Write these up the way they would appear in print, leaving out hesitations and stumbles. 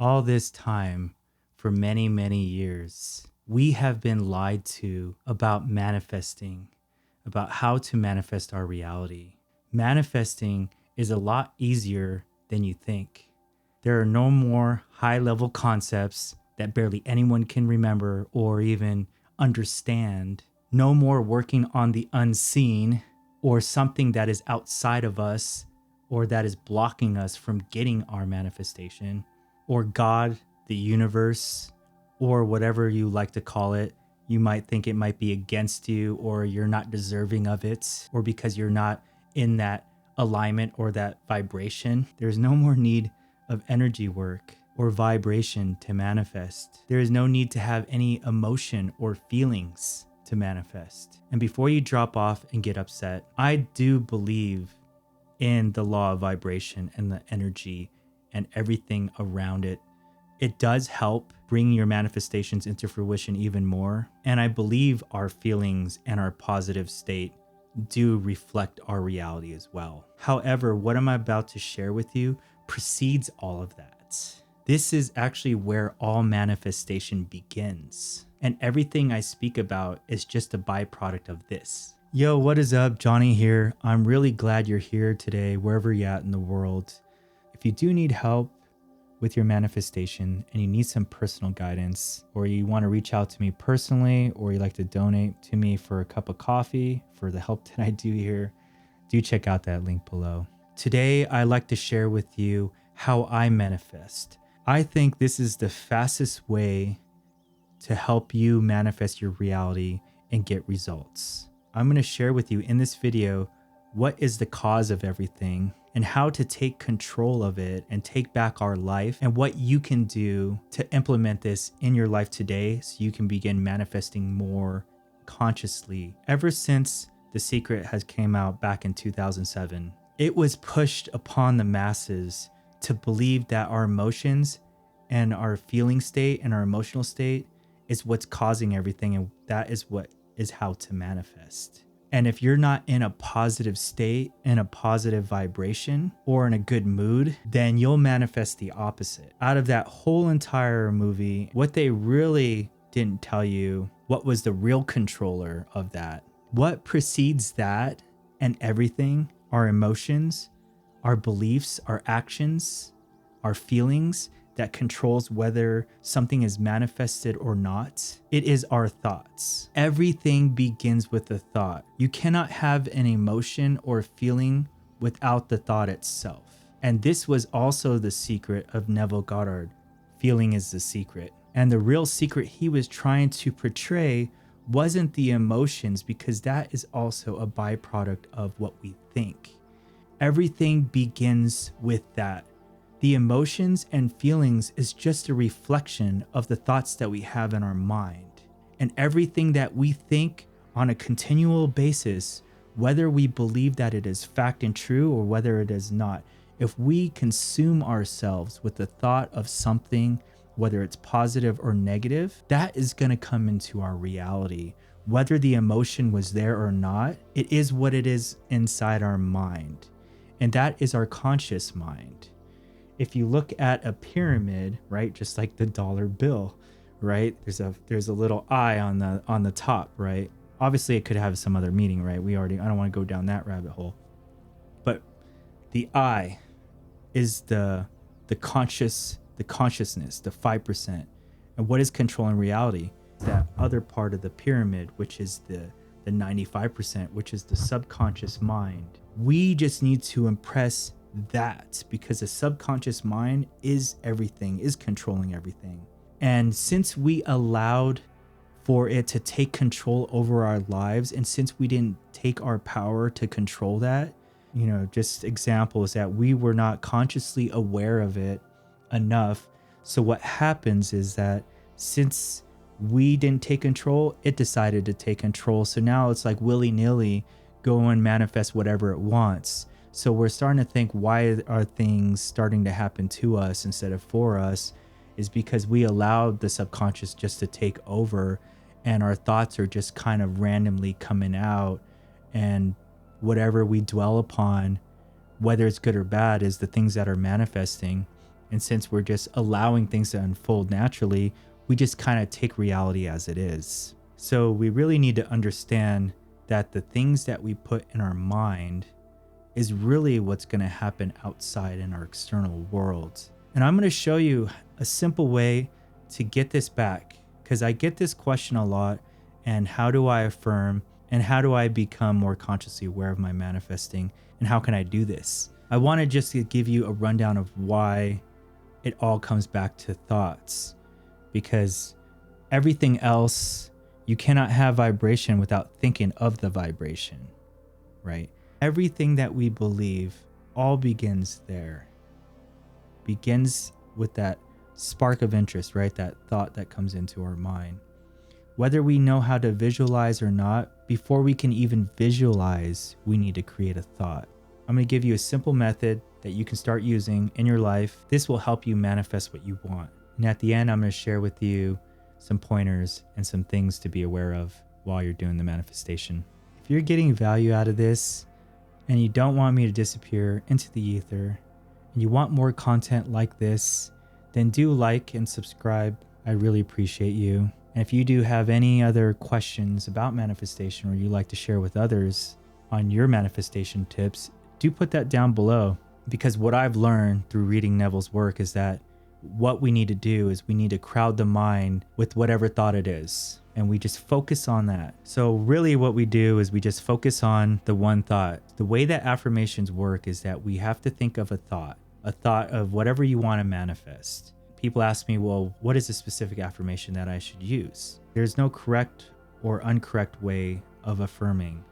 All this time, for many, many years, we have been lied to about manifesting, about how to manifest our reality. Manifesting is a lot easier than you think. There are no more high level concepts that barely anyone can remember or even understand. No more working on the unseen or something that is outside of us or that is blocking us from getting our manifestation, or God, the universe, or whatever you like to call it. You might think it might be against you, or you're not deserving of it, or because you're not in that alignment or that vibration. There's no more need of energy work or vibration to manifest. There is no need to have any emotion or feelings to manifest. And before you drop off and get upset, I do believe in the law of vibration and the energy and everything around it. It does help bring your manifestations into fruition even more. And I believe our feelings and our positive state do reflect our reality as well. However, what I'm about to share with you precedes all of that. This is actually where all manifestation begins. And everything I speak about is just a byproduct of this. Yo, what is up? Johnny here. I'm really glad you're here today, wherever you're at in the world. If you do need help with your manifestation and you need some personal guidance, or you want to reach out to me personally, or you like to donate to me for a cup of coffee for the help that I do here, do check out that link below. Today, I like to share with you how I manifest. I think this is the fastest way to help you manifest your reality and get results. I'm going to share with you in this video what is the cause of everything and how to take control of it and take back our life, and what you can do to implement this in your life today so you can begin manifesting more consciously. Ever since The Secret has came out back in 2007, it was pushed upon the masses to believe that our emotions and our feeling state and our emotional state is what's causing everything, and that is what is how to manifest. And if you're not in a positive state, in a positive vibration, or in a good mood, then you'll manifest the opposite. Out of that whole entire movie, what they really didn't tell you, what was the real controller of that? What precedes that and everything, our emotions, our beliefs, our actions, our feelings, that controls whether something is manifested or not. It is our thoughts. Everything begins with a thought. You cannot have an emotion or feeling without the thought itself. And this was also the secret of Neville Goddard. Feeling is the secret. And the real secret he was trying to portray wasn't the emotions, because that is also a byproduct of what we think. Everything begins with that. The emotions and feelings is just a reflection of the thoughts that we have in our mind. And everything that we think on a continual basis, whether we believe that it is fact and true or whether it is not, if we consume ourselves with the thought of something, whether it's positive or negative, that is going to come into our reality. Whether the emotion was there or not, it is what it is inside our mind. And that is our conscious mind. If you look at a pyramid, right, just like the dollar bill, right, there's a little eye on the top, right? Obviously it could have some other meaning, right? I don't want to go down that rabbit hole. But the I is the consciousness, the 5%. And what is controlling reality? That other part of the pyramid, which is the 95%, which is the subconscious mind. We just need to impress that, because the subconscious mind is everything, is controlling everything. And since we allowed for it to take control over our lives, and since we didn't take our power to control that, just examples that we were not consciously aware of it enough. So what happens is that since we didn't take control, it decided to take control. So now it's like willy-nilly, go and manifest whatever it wants. So we're starting to think, why are things starting to happen to us instead of for us? Is because we allowed the subconscious just to take over, and our thoughts are just kind of randomly coming out, and whatever we dwell upon, whether it's good or bad, is the things that are manifesting. And since we're just allowing things to unfold naturally, we just kind of take reality as it is. So we really need to understand that the things that we put in our mind is really what's going to happen outside in our external world. And I'm going to show you a simple way to get this back, because I get this question a lot. And how do I affirm? And how do I become more consciously aware of my manifesting? And how can I do this? I want to just give you a rundown of why it all comes back to thoughts, because everything else, you cannot have vibration without thinking of the vibration, right? Everything that we believe all begins there. Begins with that spark of interest, right? That thought that comes into our mind. Whether we know how to visualize or not, before we can even visualize, we need to create a thought. I'm going to give you a simple method that you can start using in your life. This will help you manifest what you want. And at the end, I'm going to share with you some pointers and some things to be aware of while you're doing the manifestation. If you're getting value out of this and you don't want me to disappear into the ether, and you want more content like this, then do like and subscribe. I really appreciate you. And if you do have any other questions about manifestation, or you like to share with others on your manifestation tips, do put that down below. Because what I've learned through reading Neville's work is that what we need to do is we need to crowd the mind with whatever thought it is. And we just focus on that. So really what we do is we just focus on the one thought. The way that affirmations work is that we have to think of a thought of whatever you want to manifest. People ask me, well, what is a specific affirmation that I should use? There's no correct or incorrect way of affirming.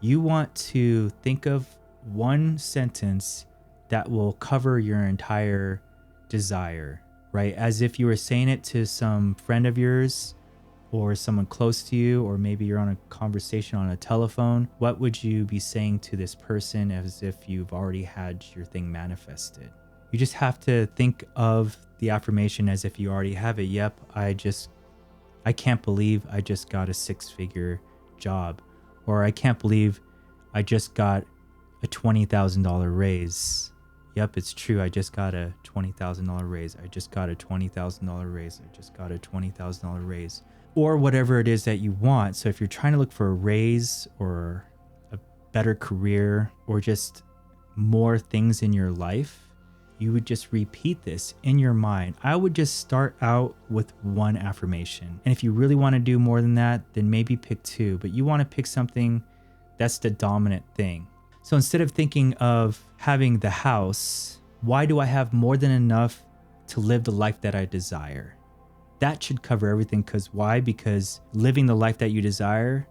You want to think of one sentence that will cover your entire desire, right? As if you were saying it to some friend of yours or someone close to you, or maybe you're on a conversation on a telephone. What would you be saying to this person as if you've already had your thing manifested? You just have to think of the affirmation as if you already have it. Yep, I can't believe I just got a 6-figure job. Or I can't believe I just got a $20,000 raise. Yep, it's true. I just got a $20,000 raise. I just got a $20,000 raise. I just got a $20,000 raise. Or whatever it is that you want. So if you're trying to look for a raise or a better career or just more things in your life, you would just repeat this in your mind. I would just start out with one affirmation. And if you really want to do more than that, then maybe pick 2. But you want to pick something that's the dominant thing. So instead of thinking of having the house, why do I have more than enough to live the life that I desire? That should cover everything. Because why? Because living the life that you desire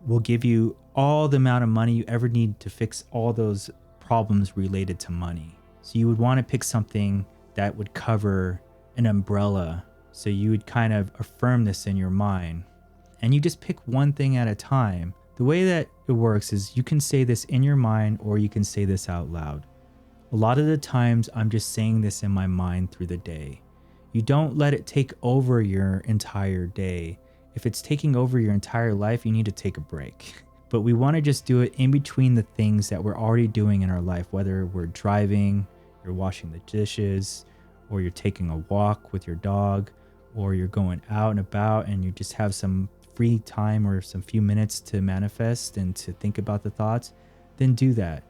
will give you all the amount of money you ever need to fix all those problems related to money. So you would want to pick something that would cover an umbrella. So you would kind of affirm this in your mind. And you just pick one thing at a time. The way that it works is you can say this in your mind or you can say this out loud. A lot of the times I'm just saying this in my mind through the day. You don't let it take over your entire day. If it's taking over your entire life, you need to take a break. But we want to just do it in between the things that we're already doing in our life, whether we're driving, you're washing the dishes, or you're taking a walk with your dog, or you're going out and about and you just have some free time or some few minutes to manifest and to think about the thoughts, then do that.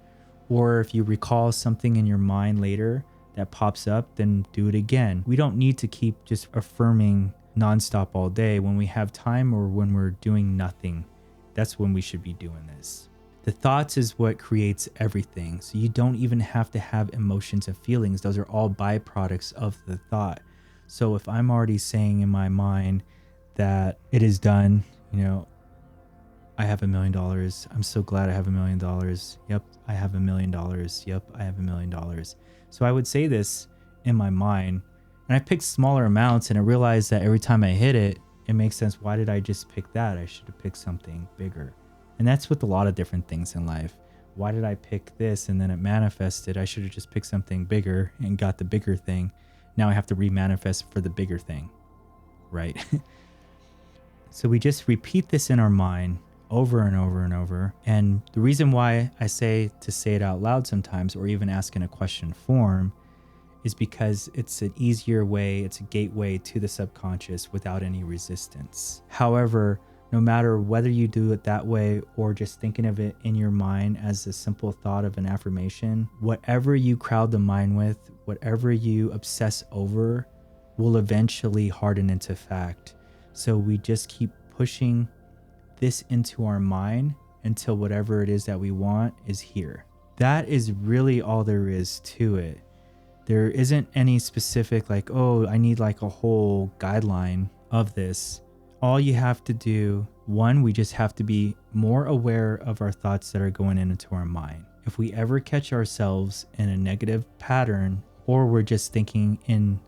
Or if you recall something in your mind later that pops up, then do it again. We don't need to keep just affirming nonstop all day. When we have time or when we're doing nothing, that's when we should be doing this. The thoughts is what creates everything. So you don't even have to have emotions and feelings. Those are all byproducts of the thought. So if I'm already saying in my mind that it is done, I have $1 million. I'm so glad I have $1 million. Yep, I have $1 million. Yep, I have $1 million. So I would say this in my mind, and I picked smaller amounts, and I realized that every time I hit it, it makes sense. Why did I just pick that? I should have picked something bigger. And that's with a lot of different things in life. Why did I pick this and then it manifested? I should have just picked something bigger and got the bigger thing. Now I have to remanifest for the bigger thing, right? So we just repeat this in our mind over and over and over. And the reason why I say to say it out loud sometimes, or even ask in a question form, is because it's an easier way, it's a gateway to the subconscious without any resistance. However, no matter whether you do it that way or just thinking of it in your mind as a simple thought of an affirmation, whatever you crowd the mind with, whatever you obsess over, will eventually harden into fact. So we just keep pushing this into our mind until whatever it is that we want is here. That is really all there is to it. There isn't any specific like, oh, I need like a whole guideline of this. All you have to do, one, we just have to be more aware of our thoughts that are going into our mind. If we ever catch ourselves in a negative pattern, or we're just thinking in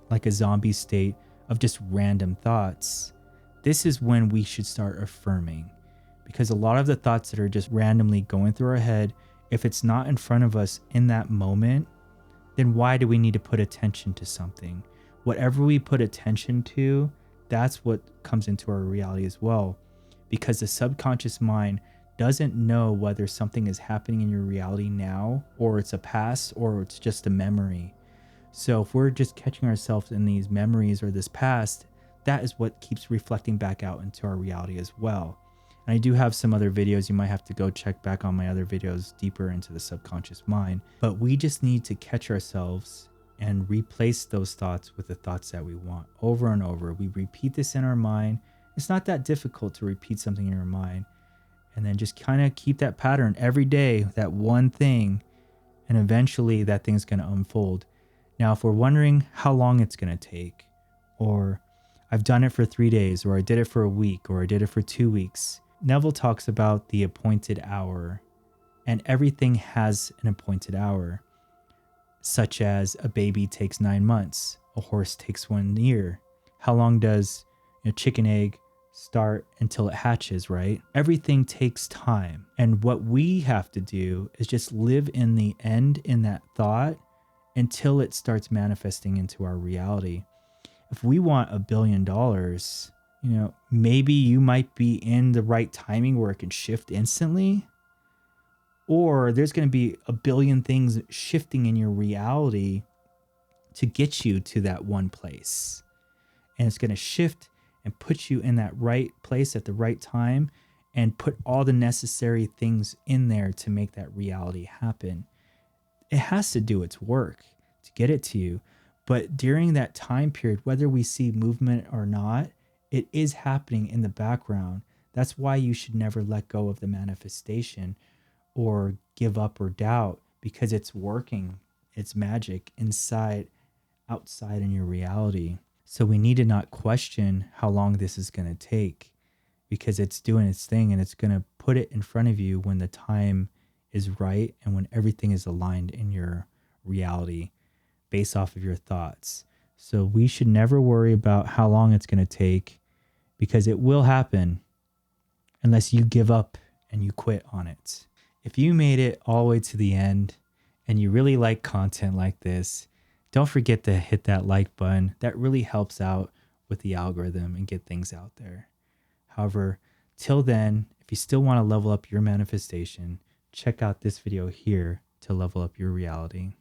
like a zombie state of just random thoughts, this is when we should start affirming. Because a lot of the thoughts that are just randomly going through our head, if it's not in front of us in that moment, then why do we need to put attention to something? Whatever we put attention to, that's what comes into our reality as well. Because the subconscious mind doesn't know whether something is happening in your reality now, or it's a past, or it's just a memory. So if we're just catching ourselves in these memories or this past, that is what keeps reflecting back out into our reality as well. And I do have some other videos. You might have to go check back on my other videos deeper into the subconscious mind. But we just need to catch ourselves and replace those thoughts with the thoughts that we want over and over. We repeat this in our mind. It's not that difficult to repeat something in your mind. And then just kind of keep that pattern every day, that one thing, and eventually that thing's going to unfold. Now, if we're wondering how long it's going to take, or I've done it for 3 days, or I did it for a week, or I did it for 2 weeks, Neville talks about the appointed hour, and everything has an appointed hour, such as a baby takes 9 months, a horse takes 1 year. How long does a chicken egg start until it hatches, right? Everything takes time. And what we have to do is just live in the end in that thought until it starts manifesting into our reality. If we want $1 billion, maybe you might be in the right timing where it can shift instantly, or there's going to be a billion things shifting in your reality to get you to that one place. And it's going to shift and put you in that right place at the right time and put all the necessary things in there to make that reality happen. It has to do its work to get it to you. But during that time period, whether we see movement or not, it is happening in the background. That's why you should never let go of the manifestation or give up or doubt, because it's working. It's magic outside in your reality. So we need to not question how long this is going to take, because it's doing its thing and it's going to put it in front of you when the time is right and when everything is aligned in your reality based off of your thoughts. So we should never worry about how long it's going to take, because it will happen unless you give up and you quit on it. If you made it all the way to the end and you really like content like this, don't forget to hit that like button. That really helps out with the algorithm and get things out there. However, till then, if you still want to level up your manifestation, check out this video here to level up your reality.